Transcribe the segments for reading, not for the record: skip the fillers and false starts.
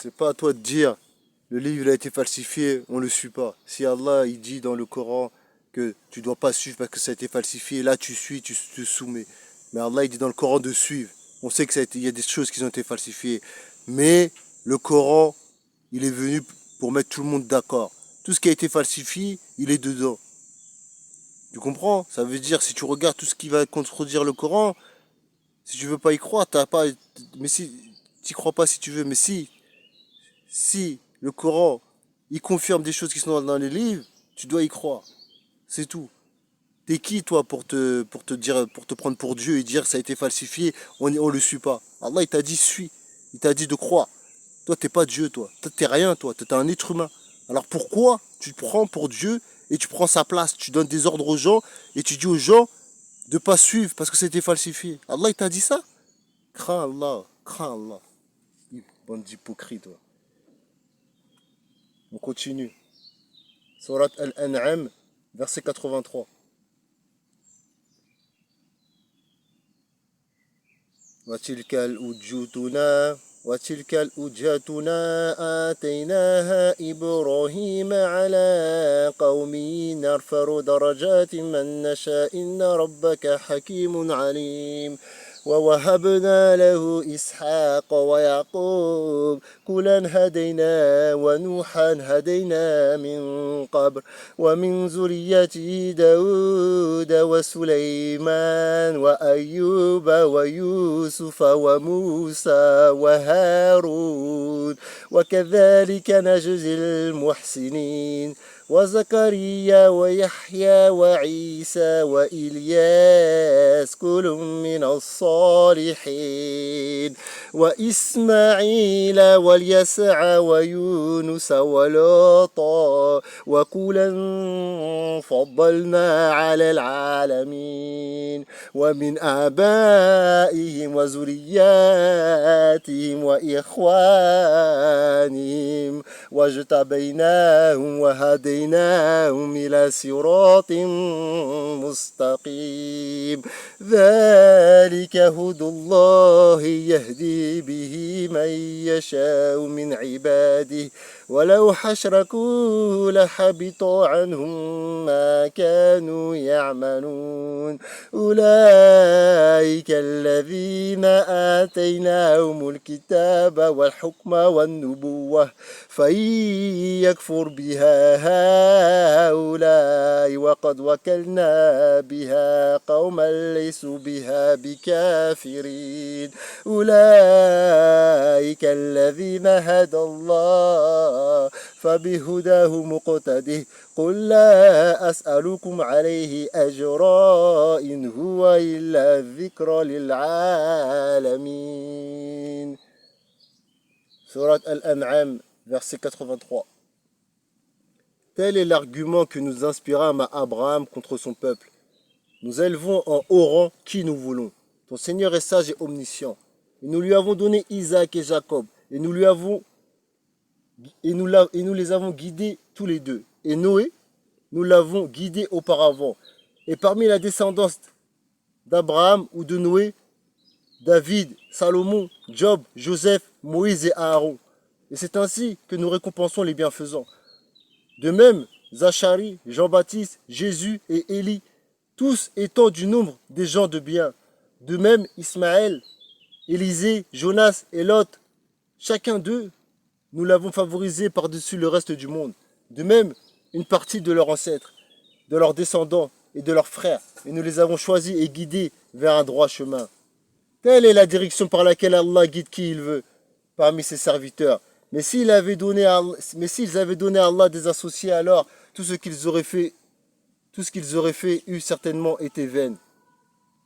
C'est pas à toi de dire le livre il a été falsifié, on le suit pas. Si Allah il dit dans le Coran que tu dois pas suivre parce que ça a été falsifié, là tu suis, tu te soumets. Mais Allah il dit dans le Coran de suivre. On sait que il y a des choses qui ont été falsifiées. Mais le Coran, il est venu pour mettre tout le monde d'accord. Tout ce qui a été falsifié, il est dedans. Tu comprends? Ça veut dire si tu regardes tout ce qui va contredire le Coran, si tu veux pas y croire, t'as pas. Mais si tu crois pas si tu veux, mais si le Coran il confirme des choses qui sont dans les livres, tu dois y croire. C'est tout. T'es qui toi pour te dire, pour te prendre pour Dieu et dire ça a été falsifié, on le suit pas. Allah il t'a dit suis, il t'a dit de croire. Toi t'es pas Dieu toi, t'es rien toi, t'es un être humain. Alors pourquoi tu te prends pour Dieu et tu prends sa place, tu donnes des ordres aux gens et tu dis aux gens de pas suivre parce que c'était falsifié. Allah il t'a dit ça? Crains Allah. Bande d'hypocrites toi. On continue. Surat Al-An'am, verset 83. وتلك الأجتنا آتيناها إبراهيم على قومه نرفع درجات من نشاء إن ربك حكيم عليم ووهبنا له إسحاق ويعقوب كلا هدينا ونوحا هدينا من قبل ومن ذريته داود وسليمان وأيوب ويوسف وموسى وهارون وكذلك نجزي المحسنين وزكريا ويحيى وعيسى وإلياس كل من الصالحين وإسماعيل واليسع ويونس ولوطا وكلا فضلنا على العالمين ومن آبائهم وذرياتهم وإخوانهم واجتبيناهم وهديناهم إلى صراط مستقيم ذلك هدى الله يهدي به من يشاء من عباده ولو حشركوا لحبط عنهم ما كانوا يعملون أولئك الذين آتيناهم الكتاب والحكم والنبوة فإن يكفر بها هؤلاء وقد وكلنا بها قوما ليسوا بها بكافرين أولئك الذين هدى الله فبهداه مقتده قل لا أسألكم عليه أجرا إن هو إلا ذكر للعالمين. Surat Al-An'am, verset 83. Tel est l'argument que nous inspirâmes à Abraham contre son peuple. Nous élevons en haut rang qui nous voulons. Ton Seigneur est sage et omniscient. Et nous lui avons donné Isaac et Jacob. Et nous les avons guidés tous les deux. Et Noé, nous l'avons guidé auparavant. Et parmi la descendance d'Abraham ou de Noé, David, Salomon, Job, Joseph, Moïse et Aaron. Et c'est ainsi que nous récompensons les bienfaisants. De même, Zacharie, Jean-Baptiste, Jésus et Élie, tous étant du nombre des gens de bien. De même, Ismaël, Élisée, Jonas et Lot, chacun d'eux, nous l'avons favorisé par-dessus le reste du monde. De même, une partie de leurs ancêtres, de leurs descendants et de leurs frères, et nous les avons choisis et guidés vers un droit chemin. Telle est la direction par laquelle Allah guide qui il veut parmi ses serviteurs. Mais s'ils avaient donné à Allah des associés, alors tout ce qu'ils auraient fait eût certainement été vain.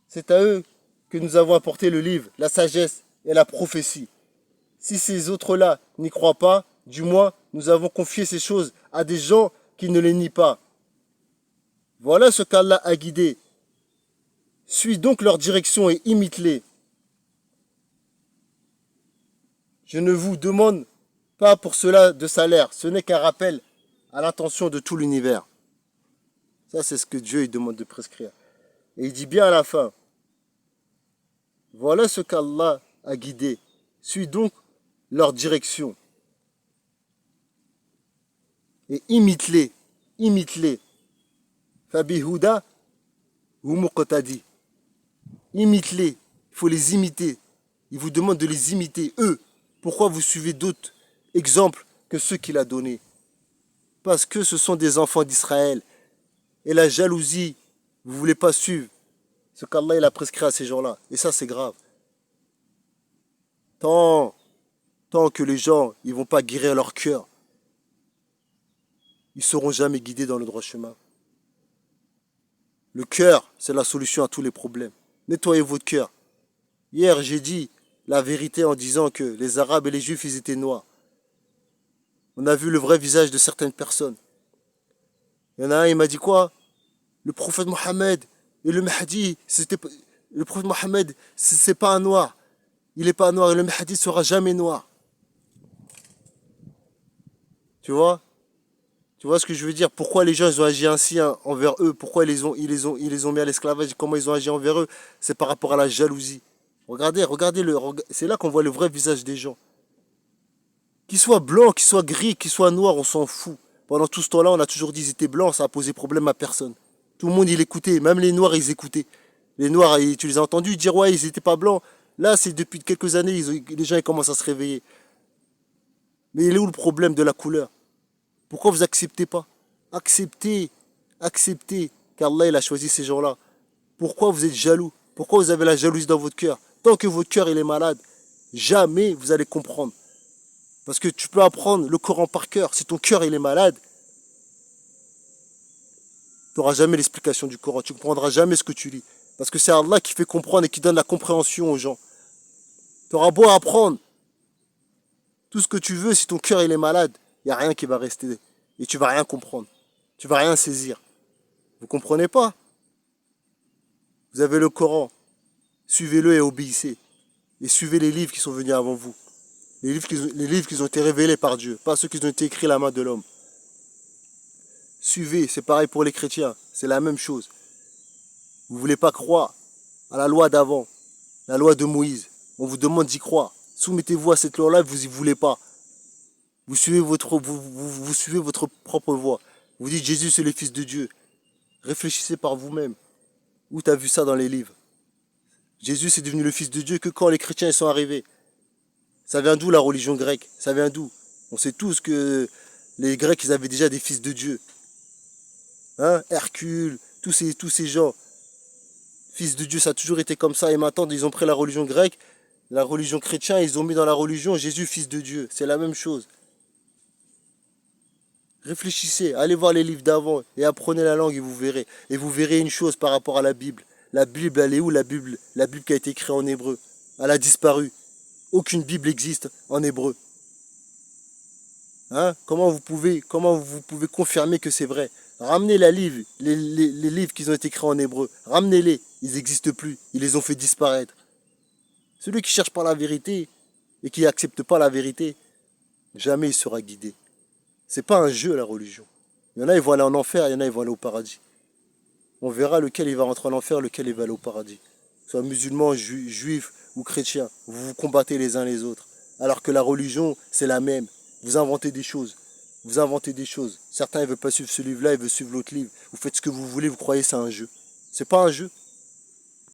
C'est à eux que nous avons apporté le livre, la sagesse et la prophétie. Si ces autres-là n'y croient pas, du moins nous avons confié ces choses à des gens qui ne les nient pas. Voilà ce qu'Allah a guidé. Suis donc leur direction et imite-les. Je ne vous demande pas pour cela de salaire, ce n'est qu'un rappel à l'intention de tout l'univers. Ça, c'est ce que Dieu il demande de prescrire. Et il dit bien à la fin, voilà ce qu'Allah a guidé. Suis donc leur direction. et imite-les. Imite-les. Fabihuda ou muqtadi. Imite-les. Il faut les imiter. Il vous demande de les imiter, eux. Pourquoi vous suivez d'autres exemples que ceux qu'il a donnés? Parce que ce sont des enfants d'Israël. Et la jalousie, vous ne voulez pas suivre ce qu'Allah il a prescrit à ces gens-là. Et ça, c'est grave. Tant que les gens ils vont pas guérir leur cœur, ils ne seront jamais guidés dans le droit chemin. Le cœur, c'est la solution à tous les problèmes. Nettoyez votre cœur. Hier, j'ai dit la vérité en disant que les Arabes et les Juifs, ils étaient noirs. On a vu le vrai visage de certaines personnes. Il y en a un, il m'a dit quoi? Le prophète Mohammed et le Mahdi, le prophète Mohammed, c'est pas un noir. Il n'est pas noir et le Mahdi ne sera jamais noir. Tu vois? Tu vois ce que je veux dire? Pourquoi les gens ils ont agi ainsi envers eux? Pourquoi ils les ont mis à l'esclavage? Comment ils ont agi envers eux? C'est par rapport à la jalousie. C'est là qu'on voit le vrai visage des gens. Qu'ils soient blancs, qu'ils soient gris, qu'ils soient noirs, on s'en fout. Pendant tout ce temps-là, on a toujours dit qu'ils étaient blancs, ça a posé problème à personne. Tout le monde, il écoutait, même les noirs, ils écoutaient. Les noirs, tu les as entendus dire, ouais, ils n'étaient pas blancs. Là, c'est depuis quelques années, les gens ils commencent à se réveiller. Mais il est où le problème de la couleur? Pourquoi vous acceptez pas? Acceptez, acceptez qu'Allah il a choisi ces gens-là. Pourquoi vous êtes jaloux? Pourquoi vous avez la jalousie dans votre cœur? Tant que votre cœur il est malade, jamais vous allez comprendre. Parce que tu peux apprendre le Coran par cœur. Si ton cœur il est malade, tu n'auras jamais l'explication du Coran. Tu ne comprendras jamais ce que tu lis. Parce que c'est Allah qui fait comprendre et qui donne la compréhension aux gens. Tu auras beau apprendre tout ce que tu veux, si ton cœur il est malade, il n'y a rien qui va rester. Et tu vas rien comprendre. Tu vas rien saisir. Vous comprenez pas? Vous avez le Coran. Suivez-le et obéissez. Et suivez les livres qui sont venus avant vous. Les livres qui ont été révélés par Dieu. Pas ceux qui ont été écrits à la main de l'homme. Suivez, c'est pareil pour les chrétiens. C'est la même chose. Vous ne voulez pas croire à la loi d'avant. La loi de Moïse. On vous demande d'y croire. Soumettez-vous à cette loi-là, vous n'y voulez pas. Vous suivez vous suivez votre propre voie. Vous dites Jésus c'est le Fils de Dieu. Réfléchissez par vous-même. Où tu as vu ça dans les livres? Jésus c'est devenu le Fils de Dieu que quand les chrétiens sont arrivés. Ça vient d'où la religion grecque? Ça vient d'où? On sait tous que les Grecs ils avaient déjà des fils de Dieu. Hein? Hercule, tous ces gens. Fils de Dieu, ça a toujours été comme ça. Et maintenant ils ont pris la religion grecque, la religion chrétienne, ils ont mis dans la religion Jésus Fils de Dieu. C'est la même chose. Réfléchissez, allez voir les livres d'avant et apprenez la langue et vous verrez. Et vous verrez une chose par rapport à la Bible. La Bible, elle est où la Bible qui a été écrite en hébreu. Elle a disparu. Aucune Bible existe en hébreu. Hein? Comment vous pouvez confirmer que c'est vrai? Ramenez les livres qui ont été écrits en hébreu. Ramenez-les. Ils n'existent plus. Ils les ont fait disparaître. Celui qui cherche pas la vérité et qui n'accepte pas la vérité, jamais il sera guidé. C'est pas un jeu la religion. Il y en a ils vont aller en enfer, il y en a ils vont aller au paradis. On verra lequel il va rentrer en enfer, lequel il va aller au paradis. Soit musulman, juif ou chrétien, vous vous combattez les uns les autres. Alors que la religion, c'est la même. Vous inventez des choses. Vous inventez des choses. Certains ne veulent pas suivre ce livre-là, ils veulent suivre l'autre livre. Vous faites ce que vous voulez, vous croyez que c'est un jeu. C'est pas un jeu.